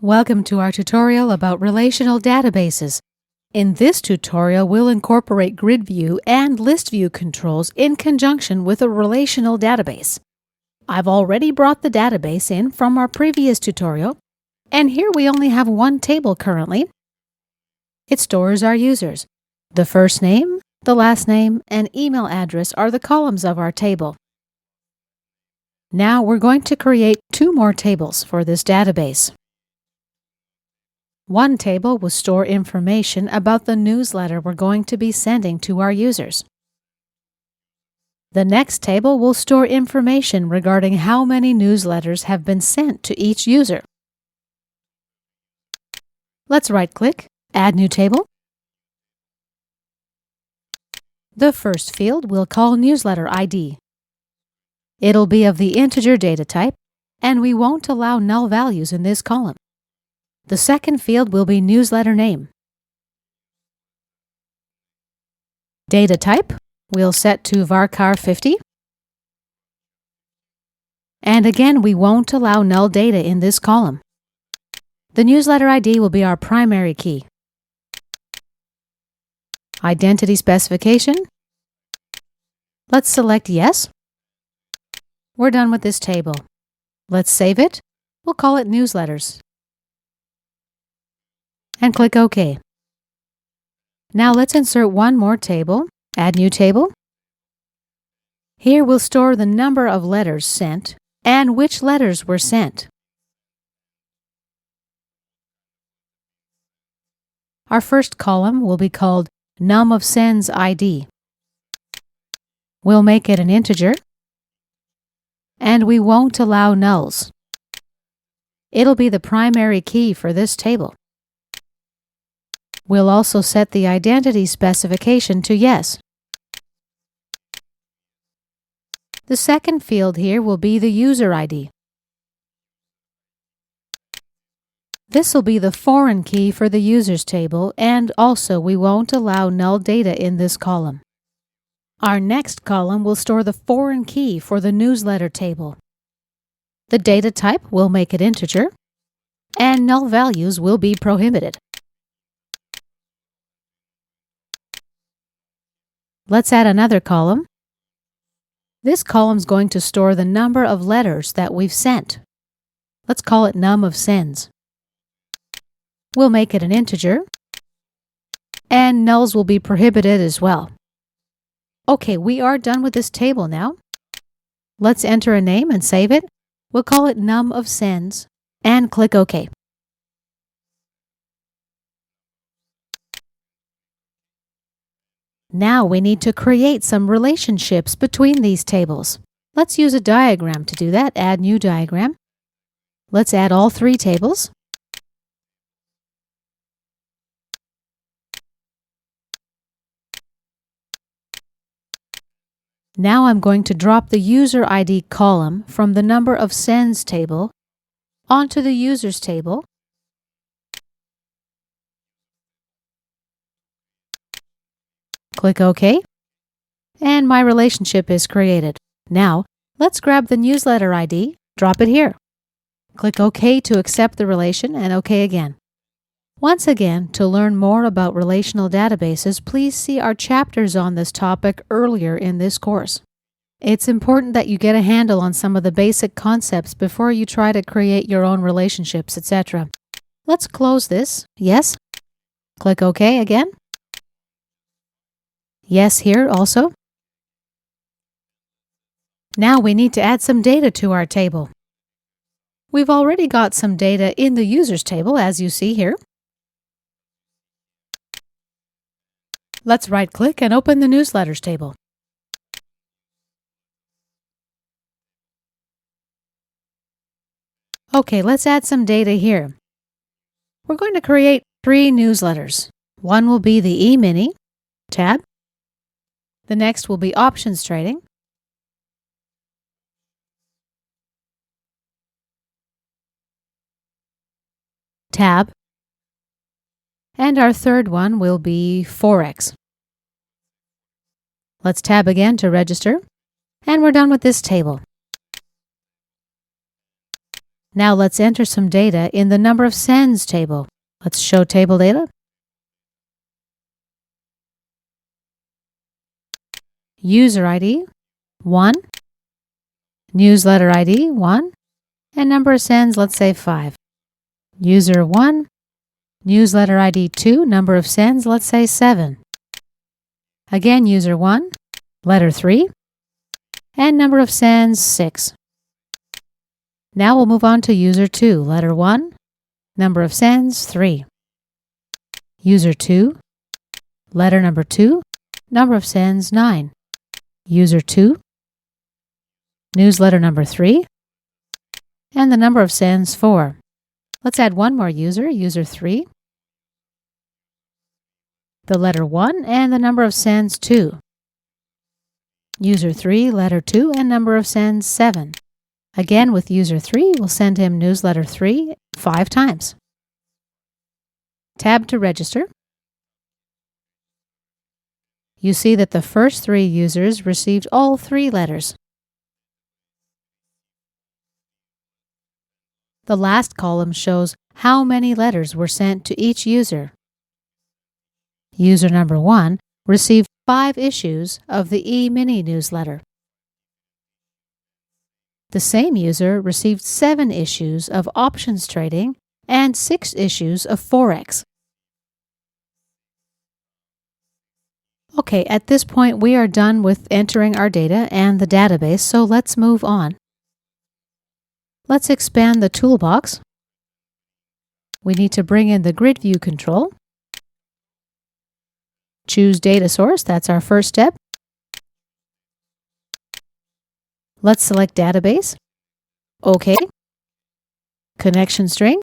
Welcome to our tutorial about relational databases. In this tutorial, we'll incorporate grid view and list view controls in conjunction with a relational database. I've already brought the database in from our previous tutorial, and here we only have one table currently. It stores our users. The first name, the last name, and email address are the columns of our table. Now we're going to create two more tables for this database. One table will store information about the newsletter we're going to be sending to our users. The next table will store information regarding how many newsletters have been sent to each user. Let's right-click, Add New Table. The first field we'll call Newsletter ID. It'll be of the integer data type, and we won't allow null values in this column. The second field will be Newsletter Name. Data type we'll set to varchar 50. And again, we won't allow null data in this column. The newsletter ID will be our primary key. Identity specification. Let's select Yes. We're done with this table. Let's save it. We'll call it Newsletters. And click OK. Now let's insert one more table. Add New Table. Here we'll store the number of letters sent and which letters were sent. Our first column will be called Num of Sends ID. We'll make it an integer, and we won't allow nulls. It'll be the primary key for this table. We'll also set the identity specification to Yes. The second field here will be the user ID. This will be the foreign key for the users table, and also we won't allow null data in this column. Our next column will store the foreign key for the newsletter table. The data type will make it integer, and null values will be prohibited. Let's add another column. This column is going to store the number of letters that we've sent. Let's call it Num of Sends. We'll make it an integer, and nulls will be prohibited as well. Okay, we are done with this table now. Let's enter a name and save it. We'll call it Num of Sends, and click OK. Now we need to create some relationships between these tables. Let's use a diagram to do that. Add New Diagram. Let's add all three tables. Now I'm going to drop the user ID column from the number of sends table onto the users table. Click OK, and my relationship is created. Now, let's grab the newsletter ID, drop it here. Click OK to accept the relation, and OK again. Once again, to learn more about relational databases, please see our chapters on this topic earlier in this course. It's important that you get a handle on some of the basic concepts before you try to create your own relationships, etc. Let's close this. Yes. Click OK again. Yes here also. Now we need to add some data to our table. We've already got some data in the users table, as you see here. Let's right-click and open the newsletters table. Okay, let's add some data here. We're going to create 3 newsletters. One will be the E-mini tab. The next will be Options Trading. Tab. And our third one will be Forex. Let's tab again to register. And we're done with this table. Now let's enter some data in the number of sends table. Let's show table data. User ID, 1. Newsletter ID, 1. And number of sends, let's say 5. User 1. Newsletter ID 2. Number of sends, let's say 7. Again, user 1. Letter 3. And number of sends, 6. Now we'll move on to user 2. Letter 1. Number of sends, 3. User 2. Letter number 2. Number of sends, 9. User 2. Newsletter number 3. And the number of sends, 4. Let's add one more user, user 3. The letter 1 and the number of sends, 2. User 3, letter 2, and number of sends, 7. Again, with user 3, we'll send him newsletter 3 5 times. Tab to register. You see that the first 3 users received all 3 letters. The last column shows how many letters were sent to each user. User number 1 received 5 issues of the e-mini newsletter. The same user received 7 issues of options trading and 6 issues of Forex. Okay, at this point we are done with entering our data and the database, so let's move on. Let's expand the toolbox. We need to bring in the grid view control. Choose data source, that's our first step. Let's select database. OK. Connection string.